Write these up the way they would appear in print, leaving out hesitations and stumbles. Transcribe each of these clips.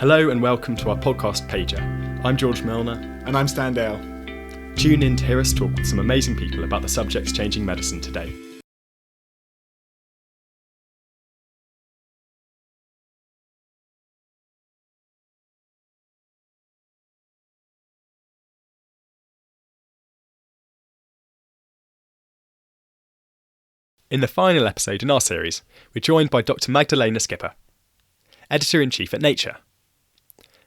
Hello and welcome to our podcast Pager. I'm George Milner. And I'm Stan Dale. Tune in to hear us talk with some amazing people about the subjects changing medicine today. In the final episode in our series, we're joined by Dr. Magdalena Skipper, Editor-in-Chief at Nature.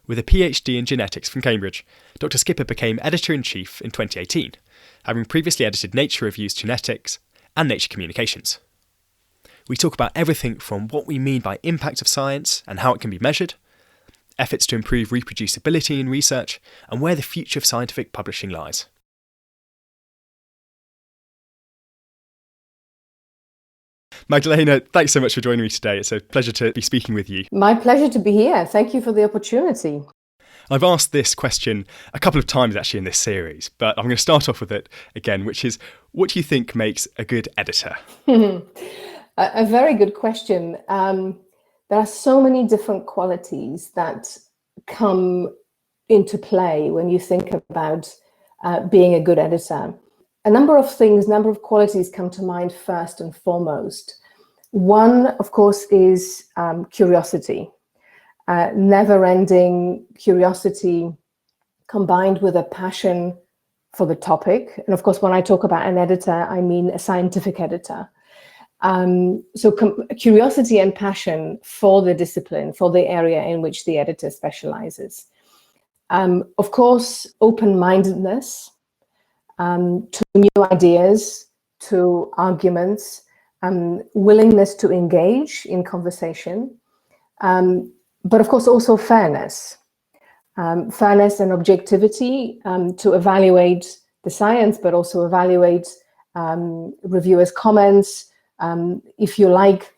With a PhD in genetics from Cambridge, Dr. Skipper became Editor-in-Chief in 2018, having previously edited Nature Review's Genetics and Nature Communications. We talk about everything from what we mean by impact of science and how it can be measured, efforts to improve reproducibility in research, and where the future of scientific publishing lies. Magdalena, thanks so much for joining me today. It's a pleasure to be speaking with you. My pleasure to be here. Thank you for the opportunity. I've asked this question a couple of times actually in this series, but I'm going to start off with it again, which is, what do you think makes a good editor? A very good question. There are so many different qualities that come into play when you think about being a good editor. A number of qualities come to mind first and foremost. One, of course, is curiosity. Never-ending curiosity combined with a passion for the topic. And of course, when I talk about an editor, I mean a scientific editor. Curiosity and passion for the discipline, for the area in which the editor specializes. Of course, open-mindedness to new ideas, to arguments, willingness to engage in conversation, but of course also fairness and objectivity to evaluate the science, but also evaluate reviewers' comments. If you like,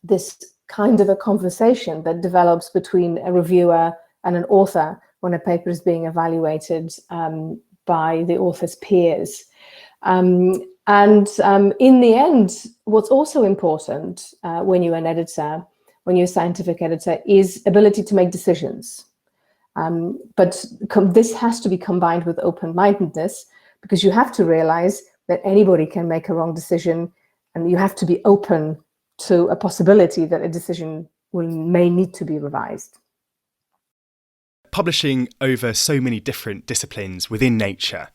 this kind of a conversation that develops between a reviewer and an author when a paper is being evaluated by the author's peers. In the end, what's also important when you're an editor, when you're a scientific editor, is ability to make decisions. But this has to be combined with open-mindedness, because you have to realize that anybody can make a wrong decision, and you have to be open to a possibility that a decision may need to be revised. Publishing over so many different disciplines within nature,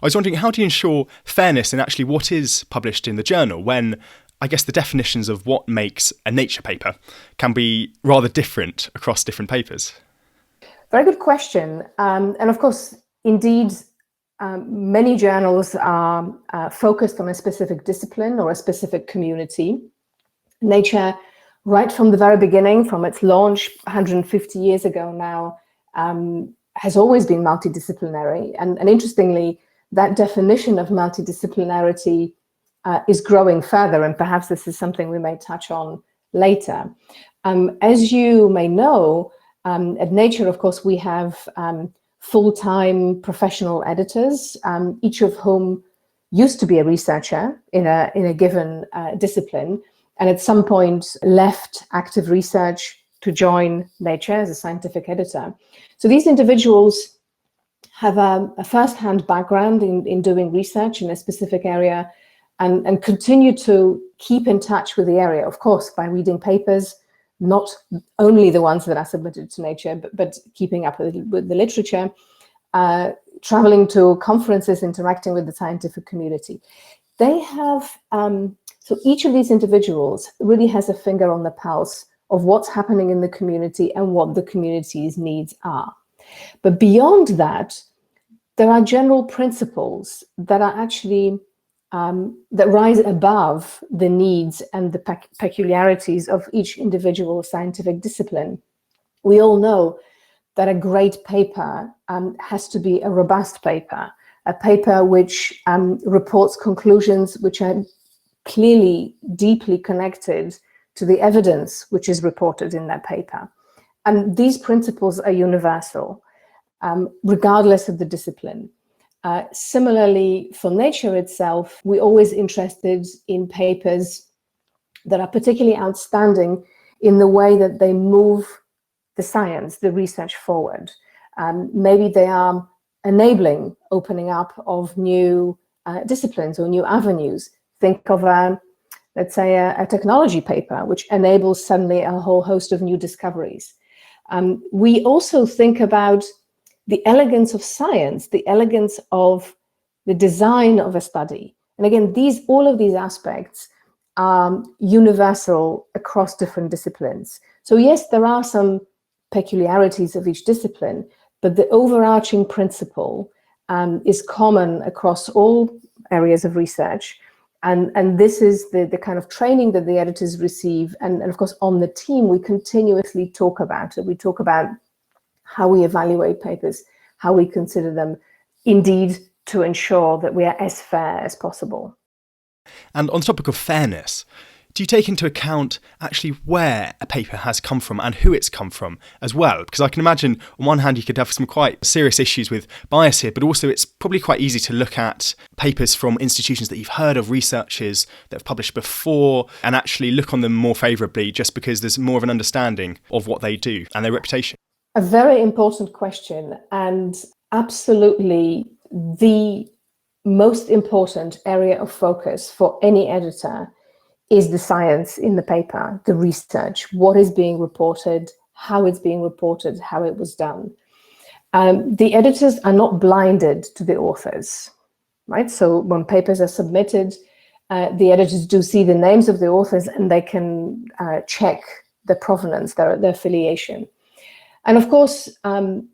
I was wondering, how do you ensure fairness in actually what is published in the journal when, I guess, the definitions of what makes a Nature paper can be rather different across different papers? Very good question. And of course, indeed, many journals are focused on a specific discipline or a specific community. Nature, right from the very beginning, from its launch 150 years ago now, has always been multidisciplinary. And interestingly, that definition of multidisciplinarity is growing further, and perhaps this is something we may touch on later. As you may know, at Nature, of course, we have full-time professional editors, each of whom used to be a researcher in a given discipline, and at some point left active research to join Nature as a scientific editor. So these individuals have a first-hand background in doing research in a specific area and continue to keep in touch with the area, of course, by reading papers, not only the ones that are submitted to Nature, but keeping up with the literature, traveling to conferences, interacting with the scientific community. They have, so each of these individuals really has a finger on the pulse of what's happening in the community and what the community's needs are. But beyond that, there are general principles that are actually that rise above the needs and the peculiarities of each individual scientific discipline. We all know that a great paper has to be a robust paper, a paper which reports conclusions which are clearly, deeply connected to the evidence which is reported in that paper. And these principles are universal, regardless of the discipline. Similarly, for Nature itself, we're always interested in papers that are particularly outstanding in the way that they move the science, the research forward. Maybe they are enabling opening up of new disciplines or new avenues. Think of, let's say, a technology paper, which enables suddenly a whole host of new discoveries. We also think about the elegance of science, the elegance of the design of a study. And again, all of these aspects are universal across different disciplines. So yes, there are some peculiarities of each discipline, but the overarching principle is common across all areas of research. And this is the kind of training that the editors receive. And of course, on the team, we continuously talk about it. We talk about how we evaluate papers, how we consider them, indeed, to ensure that we are as fair as possible. And on the topic of fairness, do you take into account actually where a paper has come from and who it's come from as well? Because I can imagine on one hand you could have some quite serious issues with bias here, but also it's probably quite easy to look at papers from institutions that you've heard of, researchers that have published before, and actually look on them more favourably just because there's more of an understanding of what they do and their reputation. A very important question, and absolutely the most important area of focus for any editor is the science in the paper, the research, what is being reported, how it's being reported, how it was done. The editors are not blinded to the authors, right? So when papers are submitted, the editors do see the names of the authors and they can check the provenance, their affiliation. And of course,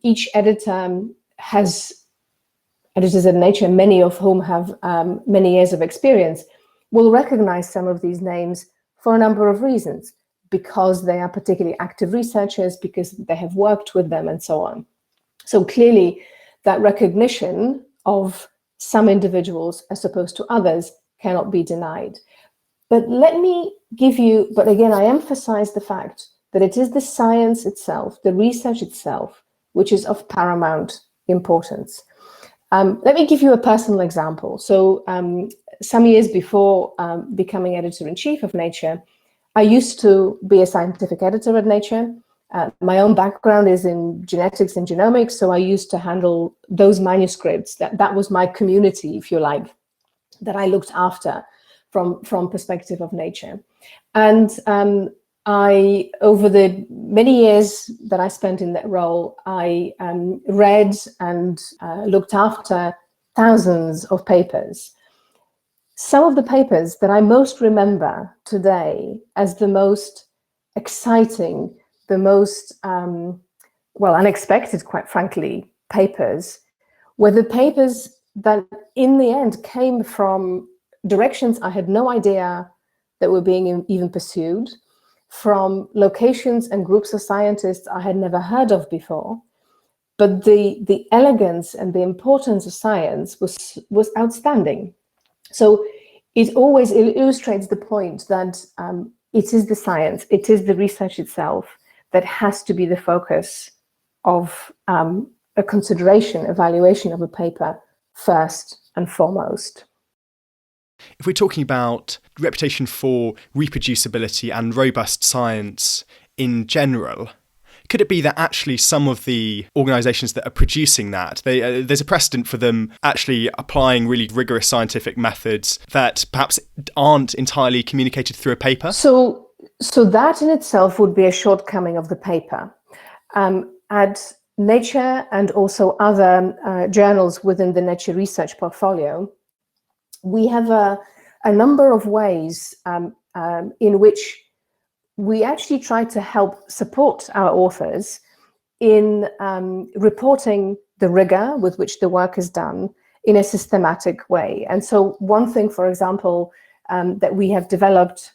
each editor has editors at Nature, many of whom have many years of experience, will recognize some of these names for a number of reasons, because they are particularly active researchers, because they have worked with them, and so on. So clearly, that recognition of some individuals as opposed to others cannot be denied. But but again, I emphasize the fact that it is the science itself, the research itself, which is of paramount importance. Let me give you a personal example. So some years before becoming editor-in-chief of Nature, I used to be a scientific editor at Nature. My own background is in genetics and genomics, so I used to handle those manuscripts. That was my community, if you like, that I looked after from perspective of Nature. And over the many years that I spent in that role, I read and looked after thousands of papers. Some of the papers that I most remember today as the most exciting, the most, unexpected, quite frankly, papers, were the papers that in the end came from directions I had no idea that were being even pursued, from locations and groups of scientists I had never heard of before. But the elegance and the importance of science was outstanding. So it always illustrates the point that it is the science, it is the research itself that has to be the focus of a consideration, evaluation of a paper first and foremost. If we're talking about reputation for reproducibility and robust science in general, could it be that actually some of the organisations that are producing that, there's a precedent for them actually applying really rigorous scientific methods that perhaps aren't entirely communicated through a paper? So that in itself would be a shortcoming of the paper. At Nature and also other journals within the Nature research portfolio, we have a number of ways in which we actually try to help support our authors in reporting the rigor with which the work is done in a systematic way. And so one thing, for example, that we have developed,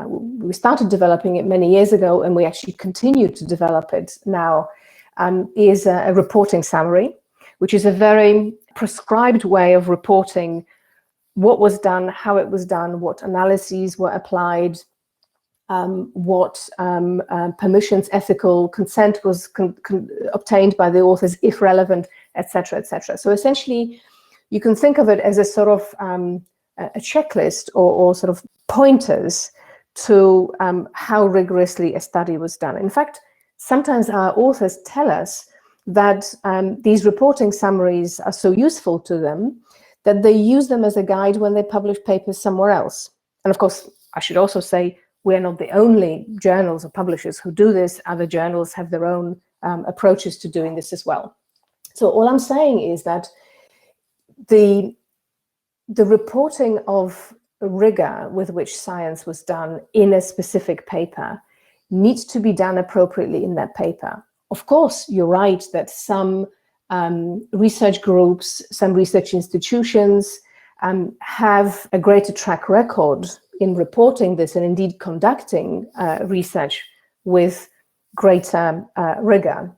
we started developing it many years ago, and we actually continue to develop it now, is a reporting summary, which is a very prescribed way of reporting what was done, how it was done, what analyses were applied, what permissions, ethical consent was obtained by the authors, if relevant, etc., etc. So essentially, you can think of it as a sort of a checklist or sort of pointers to how rigorously a study was done. In fact, sometimes our authors tell us that these reporting summaries are so useful to them that they use them as a guide when they publish papers somewhere else. And of course, I should also say, we're not the only journals or publishers who do this. Other journals have their own approaches to doing this as well. So all I'm saying is that the reporting of rigor with which science was done in a specific paper needs to be done appropriately in that paper. Of course, you're right that some research groups, some research institutions have a greater track record in reporting this and indeed conducting research with greater rigor.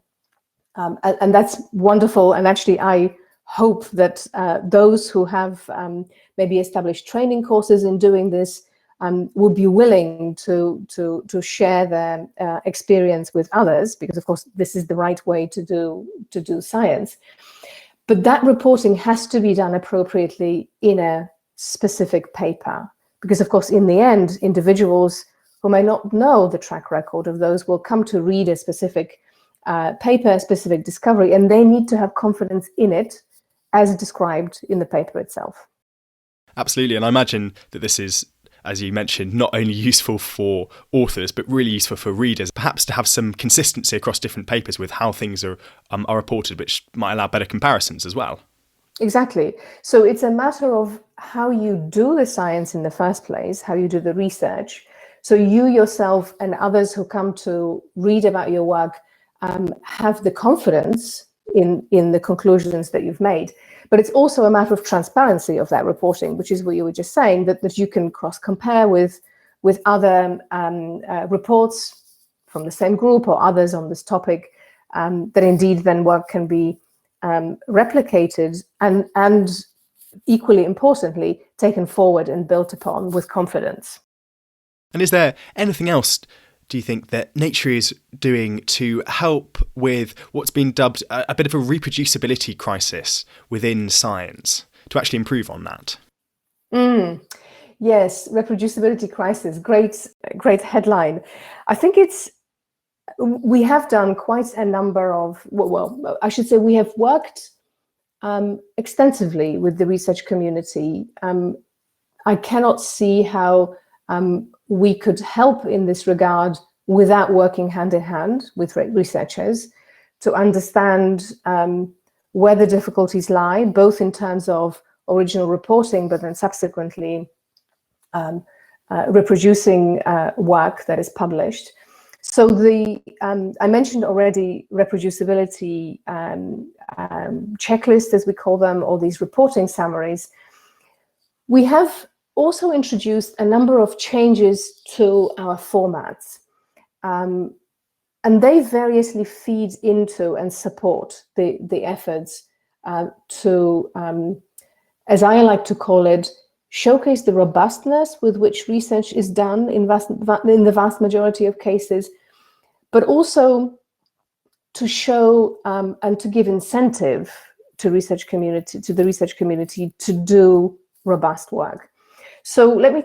And that's wonderful. And actually, I hope that those who have maybe established training courses in doing this would be willing to share their experience with others, because of course this is the right way to do science. But that reporting has to be done appropriately in a specific paper, because of course in the end, individuals who may not know the track record of those will come to read a specific paper, a specific discovery, and they need to have confidence in it as described in the paper itself. Absolutely. And I imagine that this is, as you mentioned, not only useful for authors, but really useful for readers, perhaps to have some consistency across different papers with how things are reported, which might allow better comparisons as well. Exactly. So it's a matter of how you do the science in the first place, how you do the research. So you yourself and others who come to read about your work have the confidence in the conclusions that you've made. But it's also a matter of transparency of that reporting, which is what you were just saying, that you can cross-compare with other reports from the same group or others on this topic, that indeed then work can be replicated and equally importantly, taken forward and built upon with confidence. And is there anything else, do you think, that Nature is doing to help with what's been dubbed a bit of a reproducibility crisis within science, to actually improve on that? Yes, reproducibility crisis, great headline. I think we have done quite a number of, well, I should say we have worked extensively with the research community. I cannot see how we could help in this regard without working hand in hand with researchers to understand where the difficulties lie, both in terms of original reporting, but then subsequently reproducing work that is published. So I mentioned already reproducibility checklists, as we call them, or these reporting summaries. We have also introduced a number of changes to our formats. And they variously feed into and support the efforts to, as I like to call it, showcase the robustness with which research is done in the vast majority of cases, but also to show and to give incentive to the research community to do robust work. So let me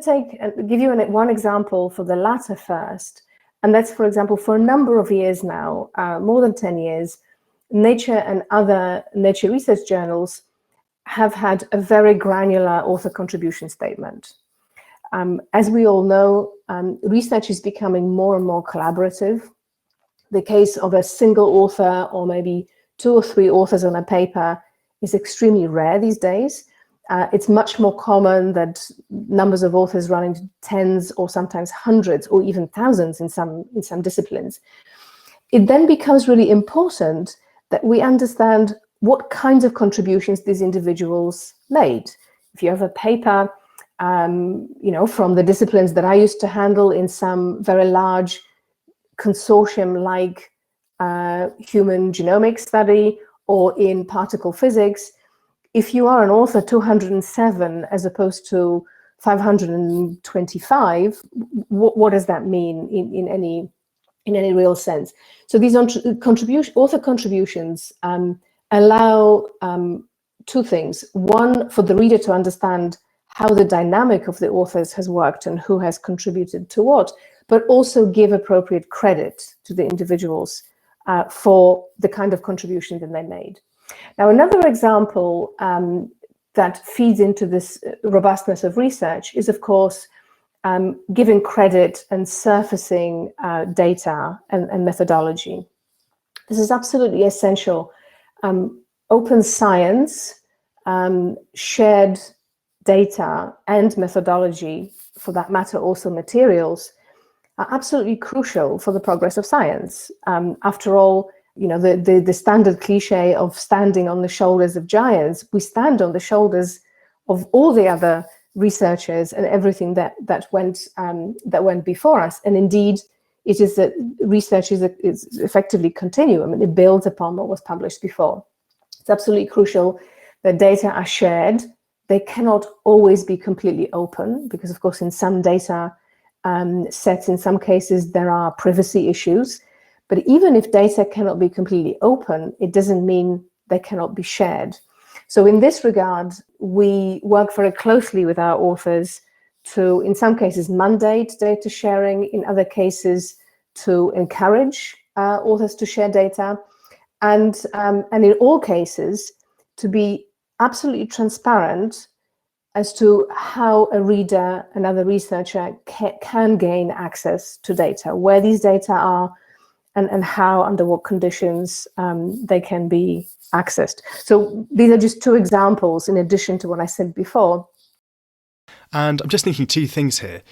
give you one example for the latter first. And that's, for example, for a number of years now, more than 10 years, Nature and other Nature research journals have had a very granular author contribution statement. As we all know, research is becoming more and more collaborative. The case of a single author or maybe 2 or 3 authors on a paper is extremely rare these days. It's much more common that numbers of authors run into tens or sometimes hundreds or even thousands in some disciplines. It then becomes really important that we understand what kinds of contributions these individuals made. If you have a paper, from the disciplines that I used to handle in some very large consortium like human genomics study or in particle physics, if you are an author 207 as opposed to 525, what does that mean in any real sense? So these author contributions allow 2 things. One, for the reader to understand how the dynamic of the authors has worked and who has contributed to what, but also give appropriate credit to the individuals for the kind of contribution that they made. Now, another example that feeds into this robustness of research is, of course, giving credit and surfacing data and methodology. This is absolutely essential. Open science, shared data and methodology, for that matter also materials, are absolutely crucial for the progress of science. After all, the standard cliche of standing on the shoulders of giants, we stand on the shoulders of all the other researchers and everything that went before us. And indeed, it is that research is effectively continuum, and it builds upon what was published before. It's absolutely crucial that data are shared. They cannot always be completely open because, of course, in some data sets, in some cases, there are privacy issues. But even if data cannot be completely open, it doesn't mean they cannot be shared. So in this regard, we work very closely with our authors to, in some cases, mandate data sharing, in other cases, to encourage authors to share data, and in all cases, to be absolutely transparent as to how a reader, another researcher can gain access to data, where these data are, and how, under what conditions they can be accessed. So these are just two examples in addition to what I said before. And I'm just thinking two things here.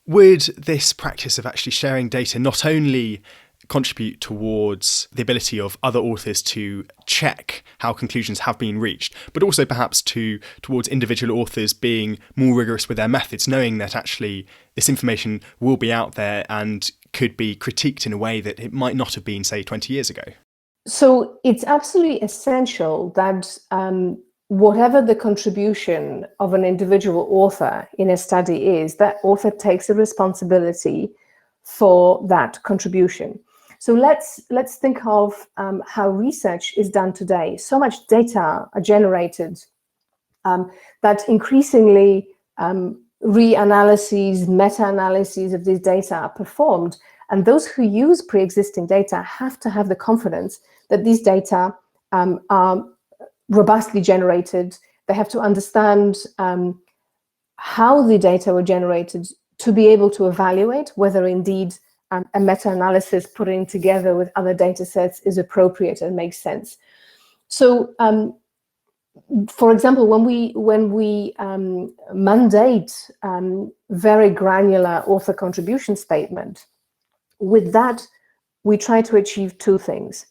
Would this practice of actually sharing data not only contribute towards the ability of other authors to check how conclusions have been reached, but also perhaps towards individual authors being more rigorous with their methods, knowing that actually this information will be out there and could be critiqued in a way that it might not have been, say, 20 years ago? So it's absolutely essential that whatever the contribution of an individual author in a study is, that author takes a responsibility for that contribution. So let's think of how research is done today. So much data are generated that increasingly reanalyses, meta-analyses of these data are performed. And those who use pre-existing data have to have the confidence that these data are robustly generated. They have to understand how the data were generated to be able to evaluate whether indeed a meta-analysis putting together with other data sets is appropriate and makes sense. So, for example, when we mandate very granular author contribution statement, with that, we try to achieve two things.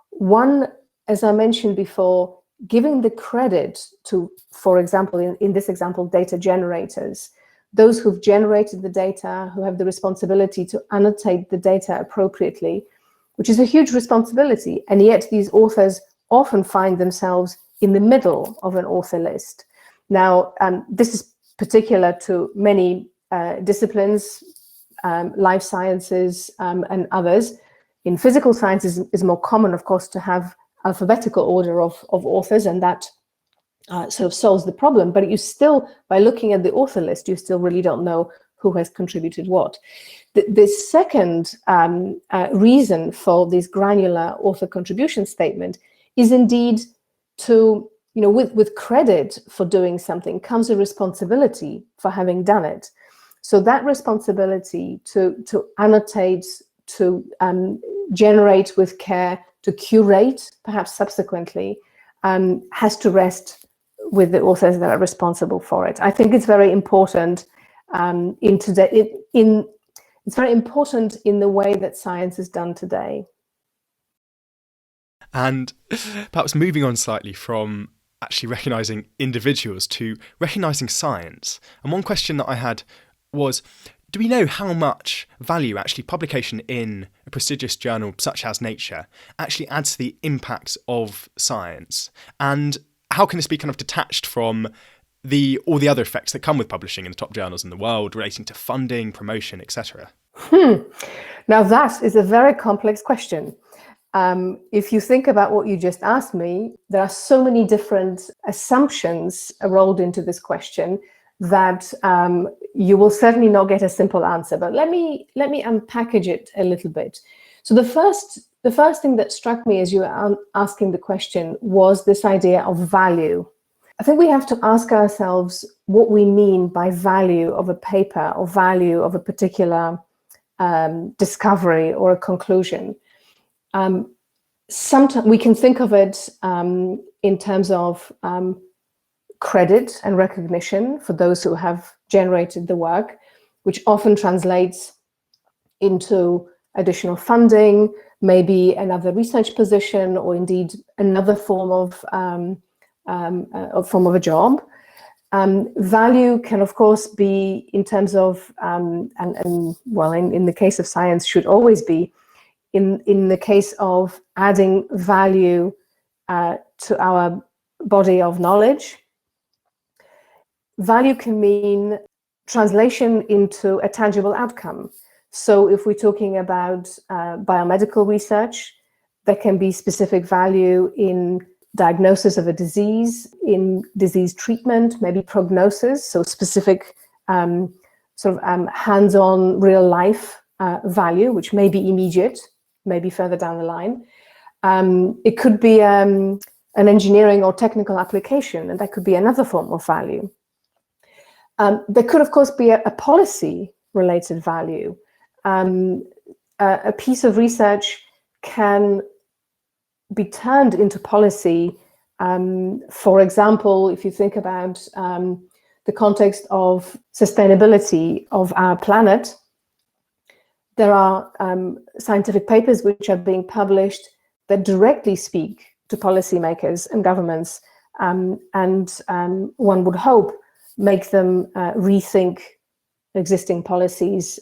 One, as I mentioned before, giving the credit to, for example, in this example, data generators, those who've generated the data, who have the responsibility to annotate the data appropriately, which is a huge responsibility. And yet these authors often find themselves in the middle of an author list. Now, this is particular to many disciplines, life sciences and others. In physical sciences, is more common, of course, to have alphabetical order of authors, and that sort of solves the problem. But you still, by looking at the author list, you still really don't know who has contributed what. The second reason for this granular author contribution statement is indeed to, with credit for doing something comes a responsibility for having done it. So that responsibility to annotate, to generate with care, to curate, perhaps subsequently, has to rest with the authors that are responsible for it. I think it's very important it's very important in the way that science is done today. And perhaps moving on slightly from actually recognising individuals to recognising science. And one question that I had was, do we know how much value actually publication in a prestigious journal such as Nature actually adds to the impact of science? And how can this be kind of detached from all the other effects that come with publishing in the top journals in the world relating to funding, promotion, etc.? Now that is a very complex question. If you think about what you just asked me, there are so many different assumptions rolled into this question that you will certainly not get a simple answer. But let me unpackage it a little bit. So the first thing that struck me as you were asking the question was this idea of value. I think we have to ask ourselves what we mean by value of a paper or value of a particular discovery or a conclusion. Sometimes we can think of it in terms of credit and recognition for those who have generated the work, which often translates into additional funding, maybe another research position, or indeed another form of a job. Value can, of course, be in terms of, in the case of science, should always be in the case of adding value to our body of knowledge. Value can mean translation into a tangible outcome. So if we're talking about biomedical research, there can be specific value in diagnosis of a disease, in disease treatment, maybe prognosis, so specific hands-on real life value, which may be immediate, maybe further down the line. It could be an engineering or technical application, and that could be another form of value. There could, of course, be a policy-related value. A piece of research can be turned into policy. For example, if you think about the context of sustainability of our planet, there are scientific papers which are being published that directly speak to policymakers and governments, and one would hope make them rethink existing policies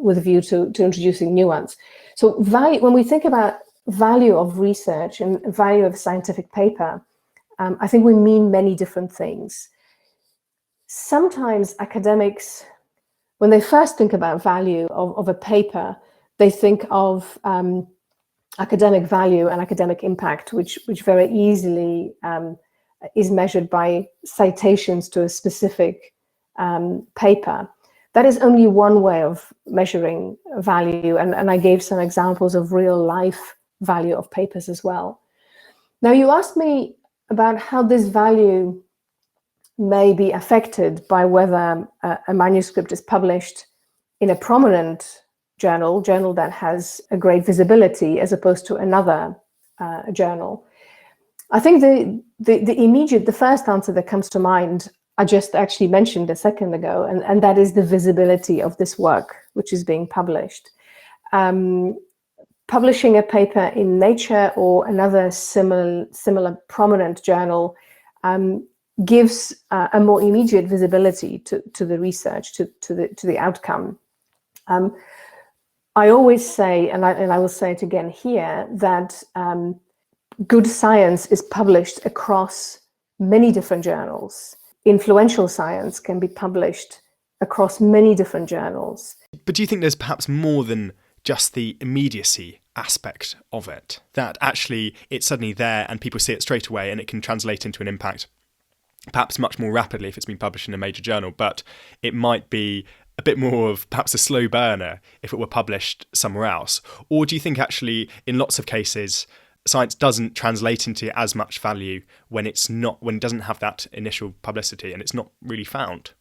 with a view to introducing new ones. So value, when we think about value of research and value of scientific paper, I think we mean many different things. Sometimes academics, when they first think about value of a paper, they think of academic value and academic impact, which very easily is measured by citations to a specific paper. That is only one way of measuring value, and I gave some examples of real life value of papers as well. Now, you asked me about how this value may be affected by whether a manuscript is published in a prominent journal that has a great visibility as opposed to another journal. I think the first answer that comes to mind, I just actually mentioned a second ago, and that is the visibility of this work which is being published. Publishing a paper in Nature or another similar prominent journal gives a more immediate visibility to the research, to the outcome. I always say, and I will say it again here, that good science is published across many different journals. Influential science can be published across many different journals. But do you think there's perhaps more than just the immediacy aspect of it, that actually it's suddenly there and people see it straight away and it can translate into an impact perhaps much more rapidly if it's been published in a major journal, but it might be a bit more of perhaps a slow burner if it were published somewhere else? Or do you think actually in lots of cases science doesn't translate into as much value when it doesn't have that initial publicity and it's not really found?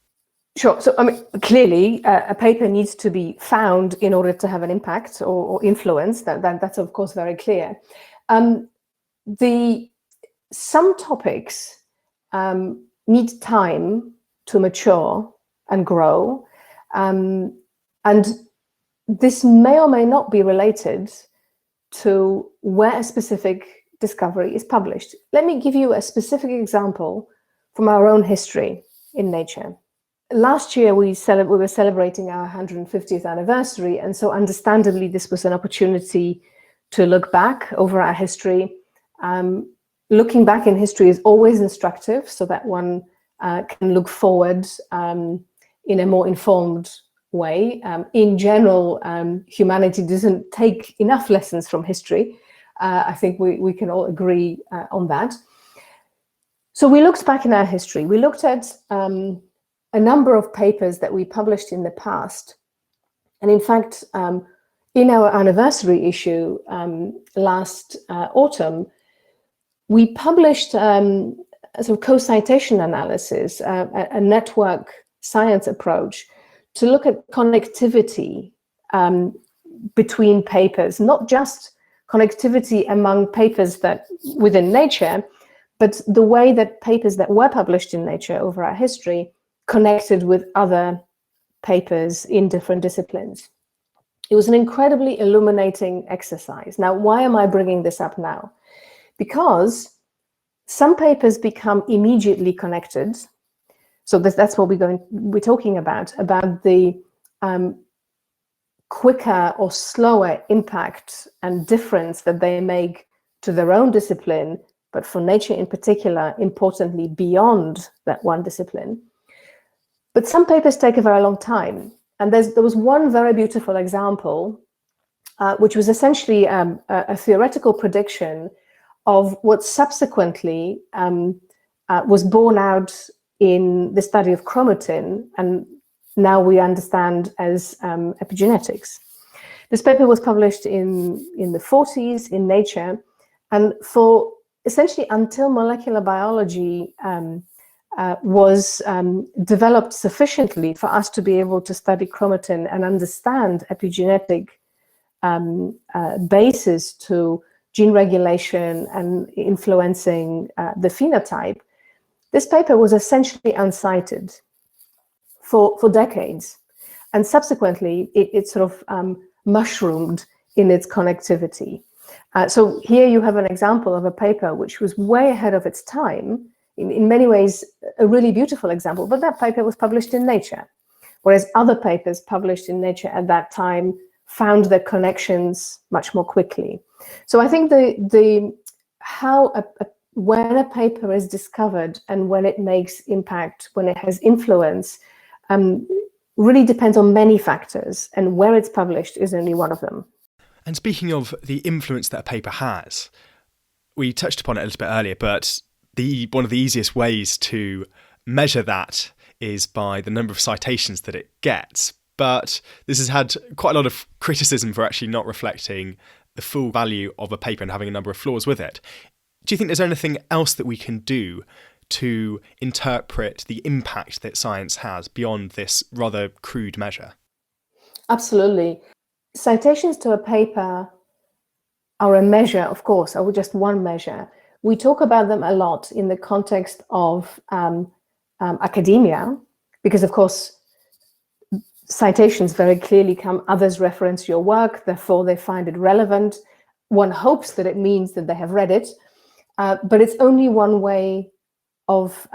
Sure. So, I mean, clearly, a paper needs to be found in order to have an impact or influence. That's of course very clear. Some topics need time to mature and grow, and this may or may not be related to where a specific discovery is published. Let me give you a specific example from our own history in Nature. Last year, we were celebrating our 150th anniversary, and so understandably, this was an opportunity to look back over our history. Looking back in history is always instructive, so that one can look forward in a more informed way. In general, humanity doesn't take enough lessons from history. I think we can all agree on that. So we looked back in our history. We looked at a number of papers that we published in the past. And in fact, in our anniversary issue last autumn, we published a sort of co-citation analysis, a network science approach to look at connectivity between papers, not just connectivity among papers that within Nature, but the way that papers that were published in Nature over our history connected with other papers in different disciplines. It was an incredibly illuminating exercise. Now, why am I bringing this up now? Because some papers become immediately connected. So that's what we're talking about the quicker or slower impact and difference that they make to their own discipline, but for Nature in particular, importantly, beyond that one discipline. But some papers take a very long time. And there was one very beautiful example, which was essentially a theoretical prediction of what subsequently was borne out in the study of chromatin, and now we understand as epigenetics. This paper was published in the 40s in Nature, and for essentially until molecular biology was developed sufficiently for us to be able to study chromatin and understand epigenetic basis to gene regulation and influencing the phenotype, this paper was essentially uncited for decades. And subsequently, it sort of mushroomed in its connectivity. So here you have an example of a paper which was way ahead of its time, in many ways a really beautiful example, but that paper was published in Nature, whereas other papers published in Nature at that time found their connections much more quickly. So I think when a paper is discovered and when it makes impact, when it has influence, really depends on many factors, and where it's published is only one of them. And speaking of the influence that a paper has, we touched upon it a little bit earlier, but one of the easiest ways to measure that is by the number of citations that it gets. But this has had quite a lot of criticism for actually not reflecting the full value of a paper and having a number of flaws with it. Do you think there's anything else that we can do to interpret the impact that science has beyond this rather crude measure? Absolutely. Citations to a paper are a measure, of course, or just one measure. We talk about them a lot in the context of academia, because of course, citations very clearly come, others reference your work, therefore they find it relevant. One hopes that it means that they have read it, but it's only one way of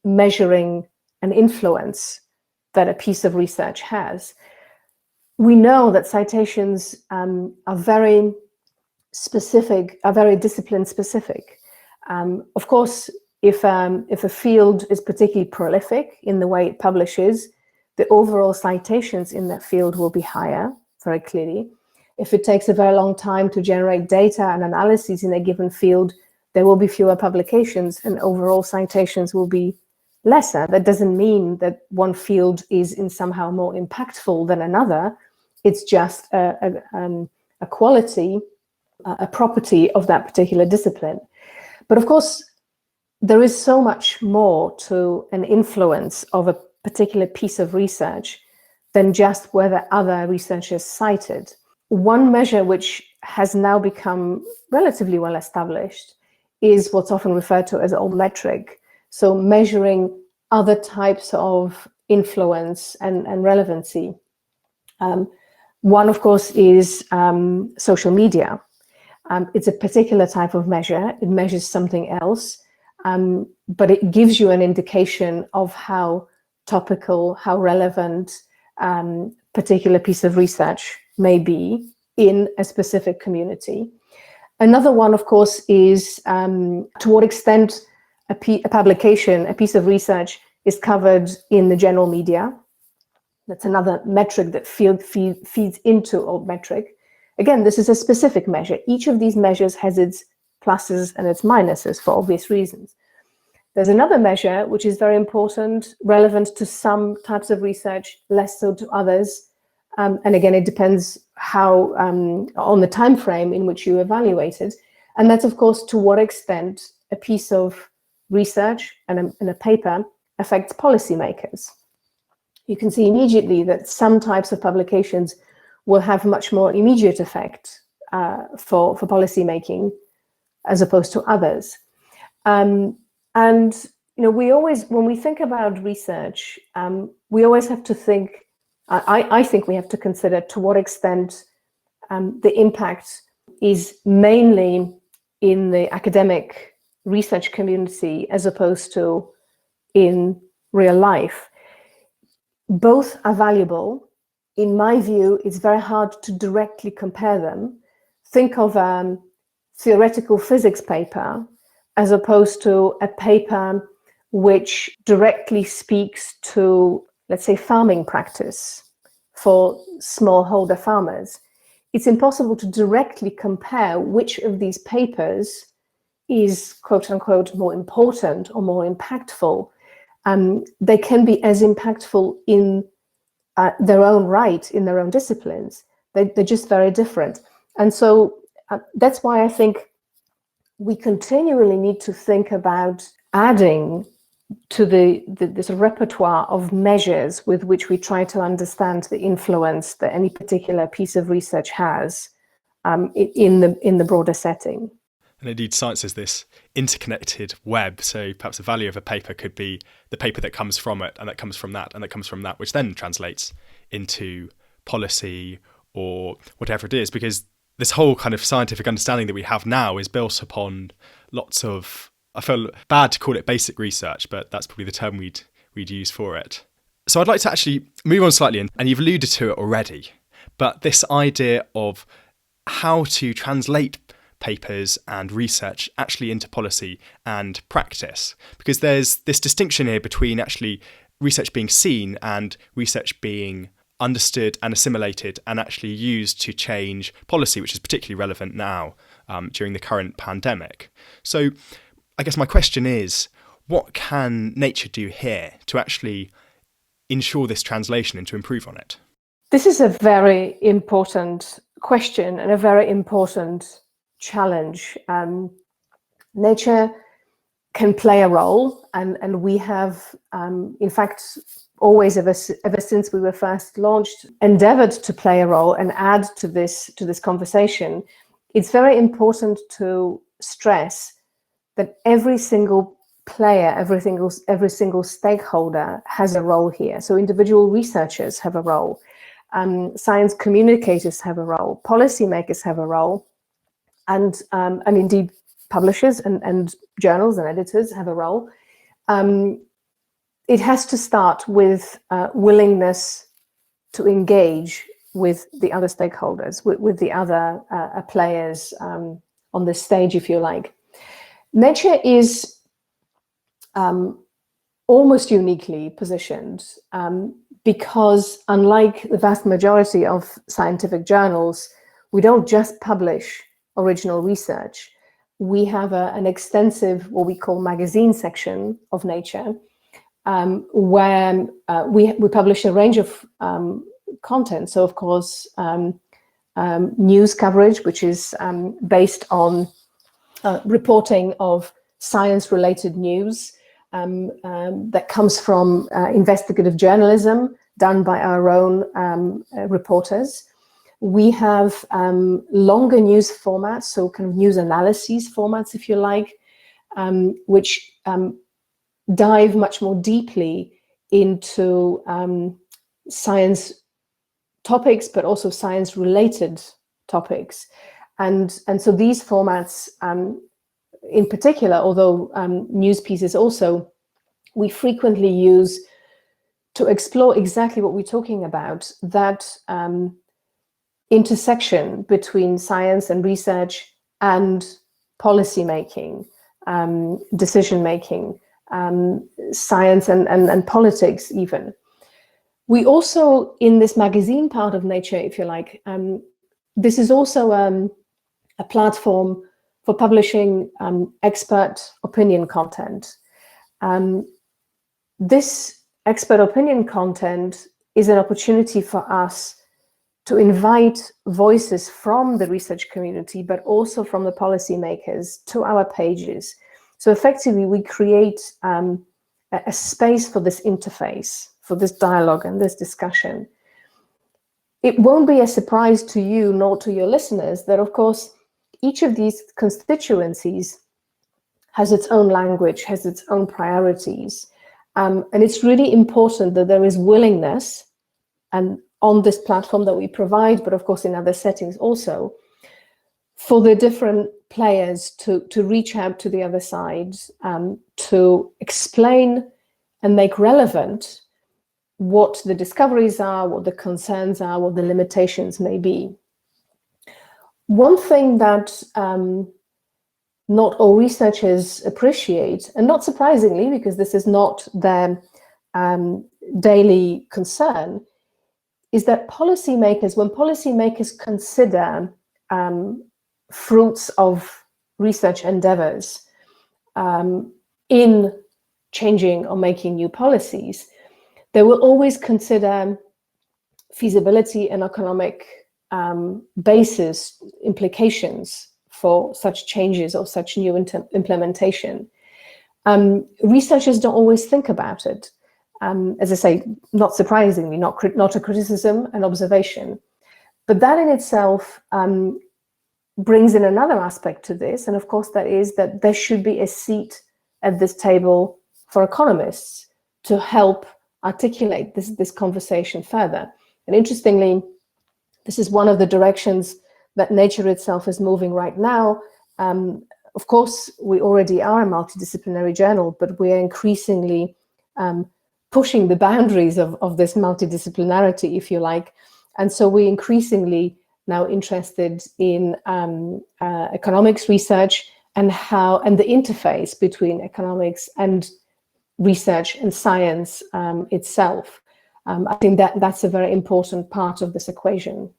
measuring an influence that a piece of research has. We know that citations are very specific, are very discipline specific. Of course, if a field is particularly prolific in the way it publishes, the overall citations in that field will be higher, very clearly. If it takes a very long time to generate data and analyses in a given field, there will be fewer publications and overall citations will be lesser. That doesn't mean that one field is in somehow more impactful than another. It's just a quality, a property of that particular discipline. But of course, there is so much more to an influence of a particular piece of research than just whether other researchers cite it. One measure which has now become relatively well established is what's often referred to as old metric. So measuring other types of influence and relevancy. One, of course, is social media. It's a particular type of measure. It measures something else, but it gives you an indication of how topical, how relevant particular piece of research may be in a specific community. Another one, of course, is to what extent a publication, a piece of research is covered in the general media. That's another metric that feeds into old metric. Again, this is a specific measure. Each of these measures has its pluses and its minuses for obvious reasons. There's another measure which is very important, relevant to some types of research, less so to others. And again, it depends how on the time frame in which you evaluate it. And that's, of course, to what extent a piece of research and a paper affects policymakers. You can see immediately that some types of publications will have much more immediate effect for policymaking as opposed to others. And we always, when we think about research, we always have to think, I think we have to consider to what extent the impact is mainly in the academic research community as opposed to in real life. Both are valuable. In my view, it's very hard to directly compare them. Think of a theoretical physics paper as opposed to a paper which directly speaks to, let's say, farming practice for smallholder farmers. It's impossible to directly compare which of these papers is, quote unquote, more important or more impactful. They can be as impactful in their own right, in their own disciplines. They're just very different. And so that's why I think we continually need to think about adding to the sort of repertoire of measures with which we try to understand the influence that any particular piece of research has in the broader setting. And indeed, science is this interconnected web. So perhaps the value of a paper could be the paper that comes from it, and that comes from that, and that comes from that, which then translates into policy or whatever it is. Because this whole kind of scientific understanding that we have now is built upon lots of, I feel bad to call it basic research, but that's probably the term we'd use for it. So I'd like to actually move on slightly, and you've alluded to it already, but this idea of how to translate papers and research actually into policy and practice, because there's this distinction here between actually research being seen and research being understood and assimilated and actually used to change policy, which is particularly relevant now during the current pandemic. So I guess my question is, what can nature do here to actually ensure this translation and to improve on it? This is a very important question and a very important challenge. Nature can play a role, and we have, in fact, always ever since we were first launched, endeavored to play a role and add to this conversation. It's very important to stress that every single player, every single stakeholder has a role here. So individual researchers have a role, science communicators have a role, policymakers have a role, and indeed publishers and journals and editors have a role. It has to start with willingness to engage with the other stakeholders, with the other players on the stage, if you like. Nature is almost uniquely positioned because, unlike the vast majority of scientific journals, we don't just publish original research. We have an extensive, what we call magazine section of Nature, where we publish a range of content. So, of course, news coverage, which is based on reporting of science-related news that comes from investigative journalism done by our own reporters. We have longer news formats, so kind of news analyses formats, if you like, which dive much more deeply into science topics, but also science-related topics. And so these formats, in particular, although news pieces also, we frequently use to explore exactly what we're talking about, that intersection between science and research and policy making, decision making, science and politics even. We also, in this magazine part of Nature, if you like, this is also a platform for publishing expert opinion content. This expert opinion content is an opportunity for us to invite voices from the research community, but also from the policymakers to our pages. So effectively, we create a space for this interface, for this dialogue and this discussion. It won't be a surprise to you nor to your listeners that, of course, each of these constituencies has its own language, has its own priorities. And it's really important that there is willingness, and on this platform that we provide, but of course in other settings also, for the different players to reach out to the other side, to explain and make relevant what the discoveries are, what the concerns are, what the limitations may be. One thing that not all researchers appreciate, and not surprisingly, because this is not their daily concern, is that policymakers, when policymakers consider fruits of research endeavors in changing or making new policies, they will always consider feasibility and economic basis implications for such changes or such new implementation. Researchers don't always think about it. As I say, not surprisingly, not a criticism, an observation. But that in itself brings in another aspect to this, and of course that is that there should be a seat at this table for economists to help articulate this conversation further. And interestingly, this is one of the directions that Nature itself is moving right now. Of course, we already are a multidisciplinary journal, but we are increasingly pushing the boundaries of this multidisciplinarity, if you like. And so we're increasingly now interested in economics research and the interface between economics and research and science itself. I think that's a very important part of this equation.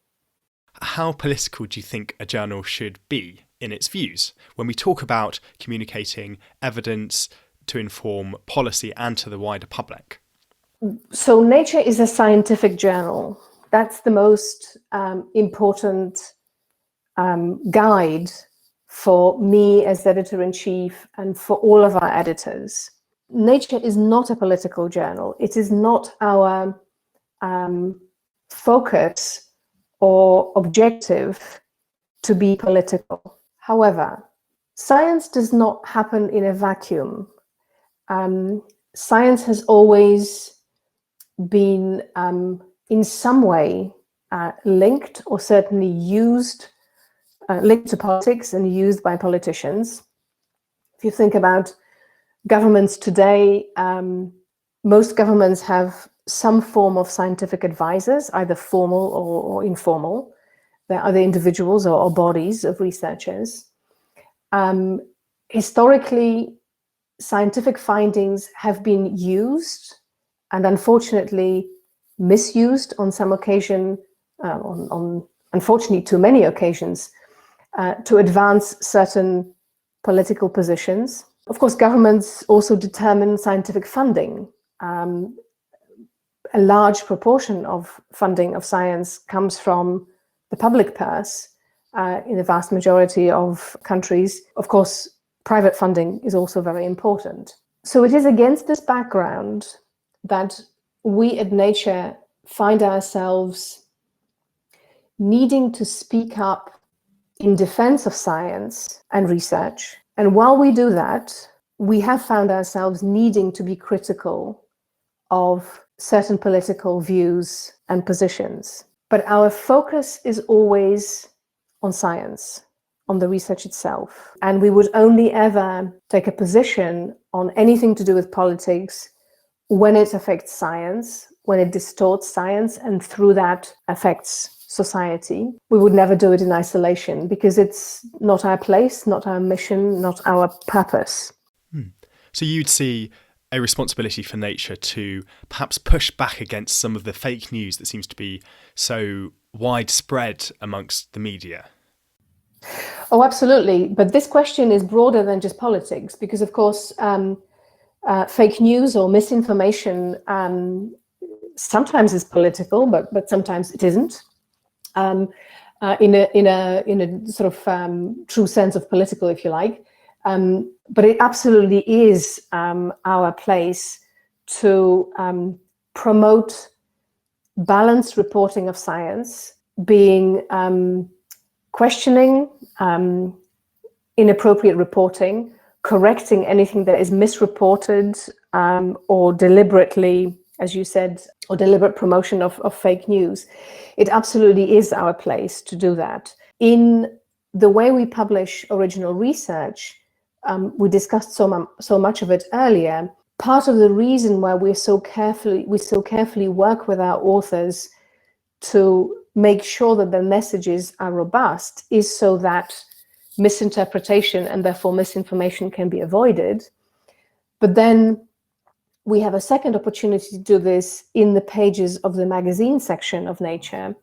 How political do you think a journal should be in its views when we talk about communicating evidence to inform policy and to the wider public? So Nature is a scientific journal. That's the most important guide for me as editor-in-chief and for all of our editors. Nature is not a political journal. It is not our focus or objective to be political. However, science does not happen in a vacuum. Science has always been in some way linked or certainly used, linked to politics and used by politicians. If you think about governments today, most governments have some form of scientific advisors, either formal or informal. They're either individuals or bodies of researchers. Historically, scientific findings have been used and unfortunately misused on some occasion, on unfortunately too many occasions, to advance certain political positions. Of course, governments also determine scientific funding. A large proportion of funding of science comes from the public purse in the vast majority of countries. Of course, private funding is also very important. So it is against this background that we at Nature find ourselves needing to speak up in defense of science and research. And while we do that, we have found ourselves needing to be critical of certain political views and positions. But our focus is always on science, on the research itself. And we would only ever take a position on anything to do with politics when it affects science, when it distorts science, and through that affects society. We would never do it in isolation because it's not our place, not our mission, not our purpose. So you'd see a responsibility for Nature to perhaps push back against some of the fake news that seems to be so widespread amongst the media? Oh, absolutely. But this question is broader than just politics because, of course, fake news or misinformation sometimes is political, but sometimes it isn't. In a sort of true sense of political, if you like. But it absolutely is our place to promote balanced reporting of science, being questioning inappropriate reporting, correcting anything that is misreported or deliberately, as you said, or deliberate promotion of fake news. It absolutely is our place to do that. In the way we publish original research, we discussed so much of it earlier. Part of the reason why we so carefully work with our authors to make sure that their messages are robust is so that misinterpretation and therefore misinformation can be avoided. But then we have a second opportunity to do this in the pages of the magazine section of Nature,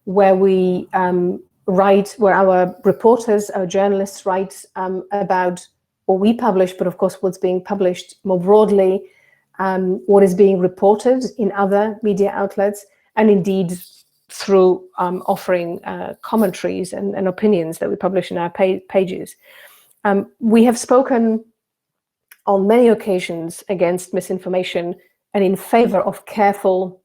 where we where our reporters, our journalists write about what we publish, but of course what's being published more broadly, what is being reported in other media outlets, and indeed through offering commentaries and opinions that we publish in our pages. We have spoken on many occasions against misinformation and in favor of careful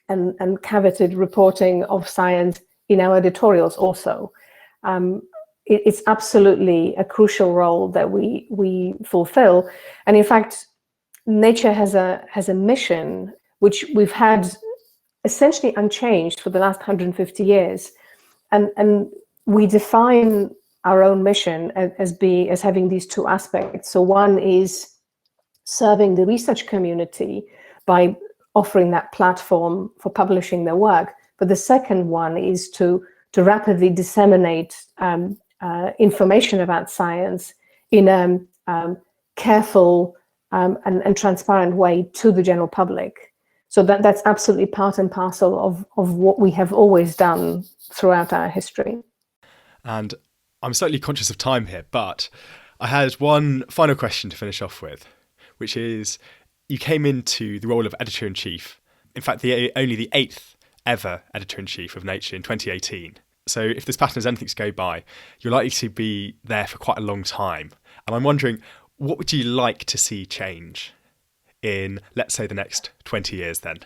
and coveted reporting of science in our editorials also. It's absolutely a crucial role that we fulfill. And in fact, Nature has a mission which we've had essentially unchanged for the last 150 years. And we define our own mission as having these two aspects. So one is serving the research community by offering that platform for publishing their work. But the second one is to rapidly disseminate information about science in a careful and transparent way to the general public. So that's absolutely part and parcel of what we have always done throughout our history. And I'm slightly conscious of time here, but I had one final question to finish off with, which is, you came into the role of editor-in-chief, in fact, only the 8th ever editor-in-chief of Nature in 2018. So if this pattern is anything to go by, you're likely to be there for quite a long time. And I'm wondering, what would you like to see change in, let's say, the next 20 years then?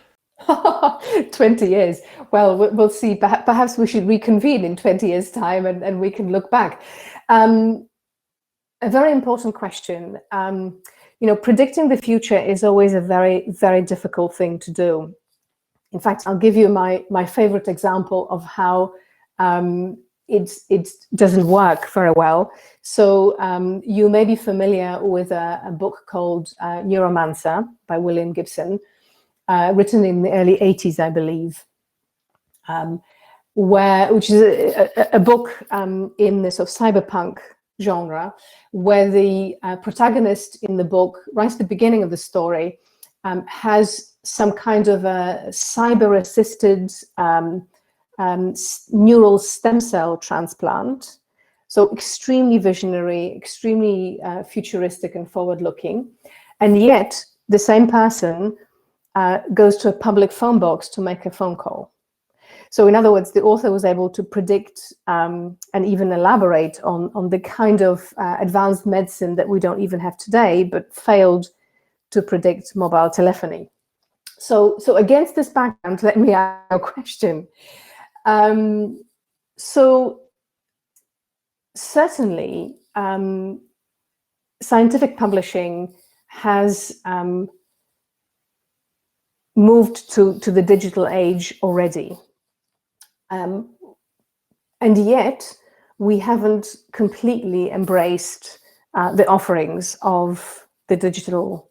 20 years. Well, we'll see. Perhaps we should reconvene in 20 years' time and we can look back. A very important question. Predicting the future is always a very, very difficult thing to do. In fact, I'll give you my favorite example of how it doesn't work very well. So you may be familiar with a book called Neuromancer by William Gibson, written in the early 80s, I believe, which is a book in the sort of cyberpunk genre, where the protagonist in the book, right at the beginning of the story, has some kind of a cyber-assisted neural stem cell transplant. So extremely visionary, extremely futuristic and forward-looking. And yet the same person goes to a public phone box to make a phone call. So in other words, the author was able to predict and even elaborate on the kind of advanced medicine that we don't even have today, but failed to predict mobile telephony. So against this background, let me ask you a question. So certainly, scientific publishing has moved to the digital age already. And yet, we haven't completely embraced the offerings of the digital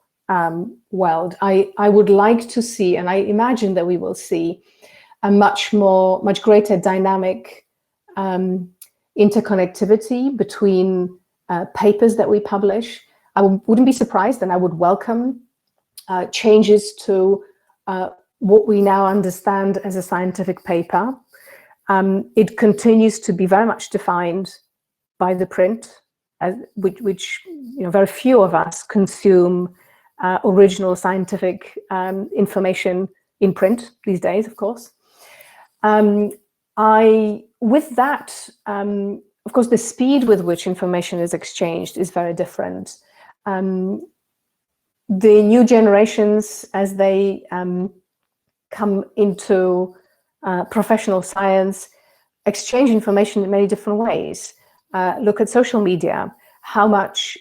world. I would like to see, and I imagine that we will see, a much greater dynamic interconnectivity between papers that we publish. I wouldn't be surprised, and I would welcome changes to what we now understand as a scientific paper. It continues to be very much defined by the print, which very few of us consume original scientific information in print these days, of course. With that, of course, the speed with which information is exchanged is very different. The new generations, as they come into professional science, exchange information in many different ways. Look at social media, how much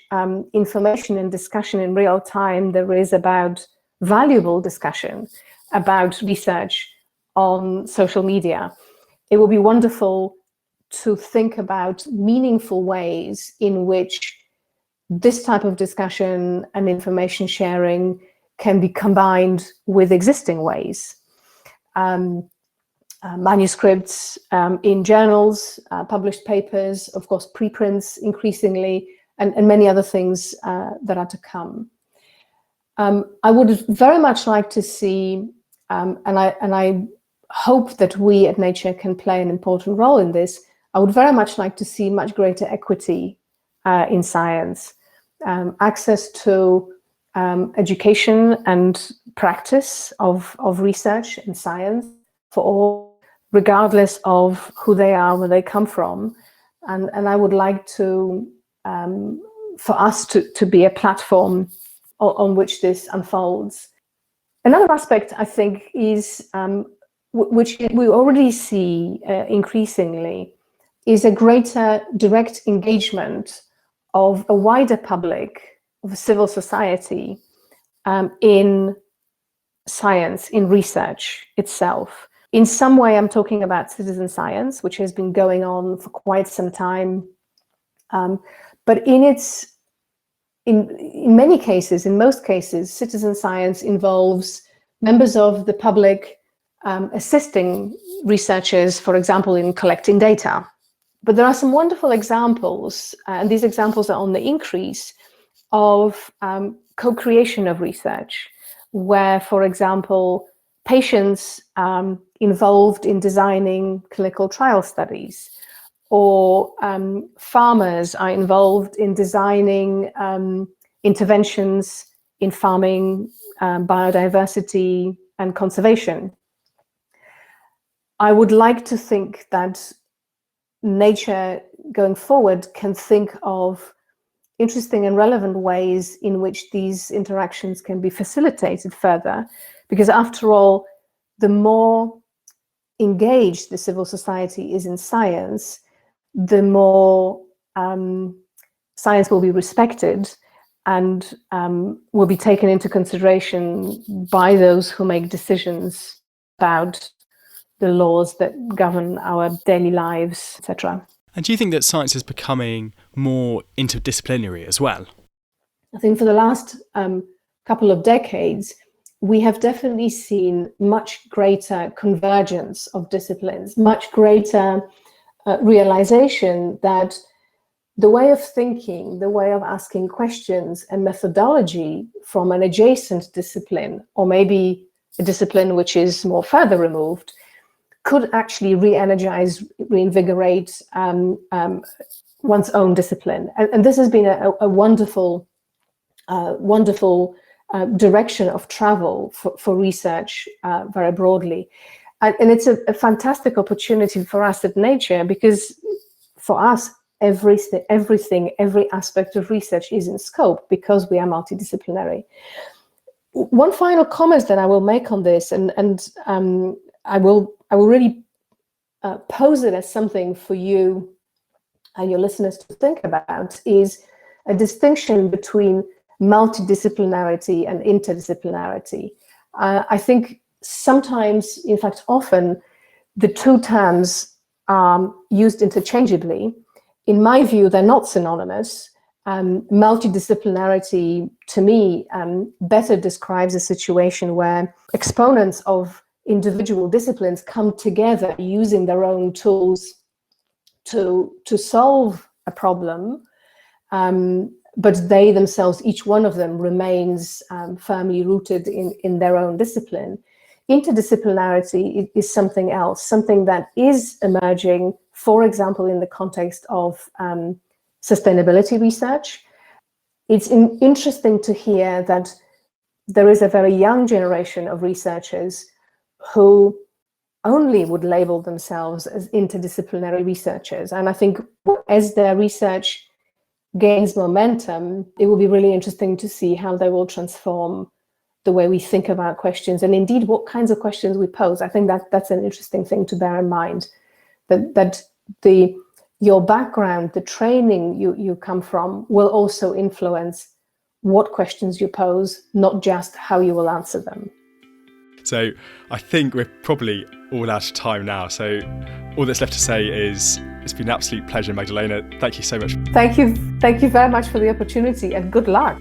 information and discussion in real time there is about valuable discussion about research on social media. It will be wonderful to think about meaningful ways in which this type of discussion and information sharing can be combined with existing ways. Manuscripts in journals, published papers, of course, preprints increasingly, and many other things that are to come. I would very much like to see, and I hope that we at Nature can play an important role in this. I would very much like to see much greater equity in science, access to education and practice of research and science for all, regardless of who they are, where they come from. And I would like to, for us to be a platform on which this unfolds. Another aspect, I think, is which we already see increasingly, is a greater direct engagement of a wider public, of civil society, in science, in research itself. In some way, I'm talking about citizen science, which has been going on for quite some time. But in many cases, in most cases, citizen science involves members of the public assisting researchers, for example, in collecting data. But there are some wonderful examples, and these examples are on the increase, of co-creation of research, where, for example, patients involved in designing clinical trial studies, or farmers are involved in designing interventions in farming, biodiversity, and conservation. I would like to think that Nature going forward can think of interesting and relevant ways in which these interactions can be facilitated further, because after all, the more engaged the civil society is in science, the more science will be respected and will be taken into consideration by those who make decisions about the laws that govern our daily lives, etc. And do you think that science is becoming more interdisciplinary as well? I think for the last couple of decades, we have definitely seen much greater convergence of disciplines, much greater realization that the way of thinking, the way of asking questions and methodology from an adjacent discipline, or maybe a discipline which is more further removed, could actually re-energize, reinvigorate one's own discipline. And this has been a wonderful, wonderful direction of travel for research very broadly. And it's a fantastic opportunity for us at Nature, because for us, every aspect of research is in scope because we are multidisciplinary. One final comment that I will make on this, and I will really pose it as something for you and your listeners to think about, is a distinction between multidisciplinarity and interdisciplinarity. I think sometimes, in fact, often, the two terms are used interchangeably. In my view, they're not synonymous. Multidisciplinarity, to me, better describes a situation where exponents of individual disciplines come together using their own tools to solve a problem, but they themselves, each one of them, remains firmly rooted in their own discipline. Interdisciplinarity is something else, something that is emerging, for example, in the context of sustainability research. It's interesting to hear that there is a very young generation of researchers who only would label themselves as interdisciplinary researchers. And I think as their research gains momentum, it will be really interesting to see how they will transform the way we think about questions, and indeed what kinds of questions we pose. I think that's an interesting thing to bear in mind, that your background, the training you come from, will also influence what questions you pose, not just how you will answer them. So I think we're probably all out of time now. So all that's left to say is it's been an absolute pleasure, Magdalena. Thank you so much. Thank you very much for the opportunity, and good luck.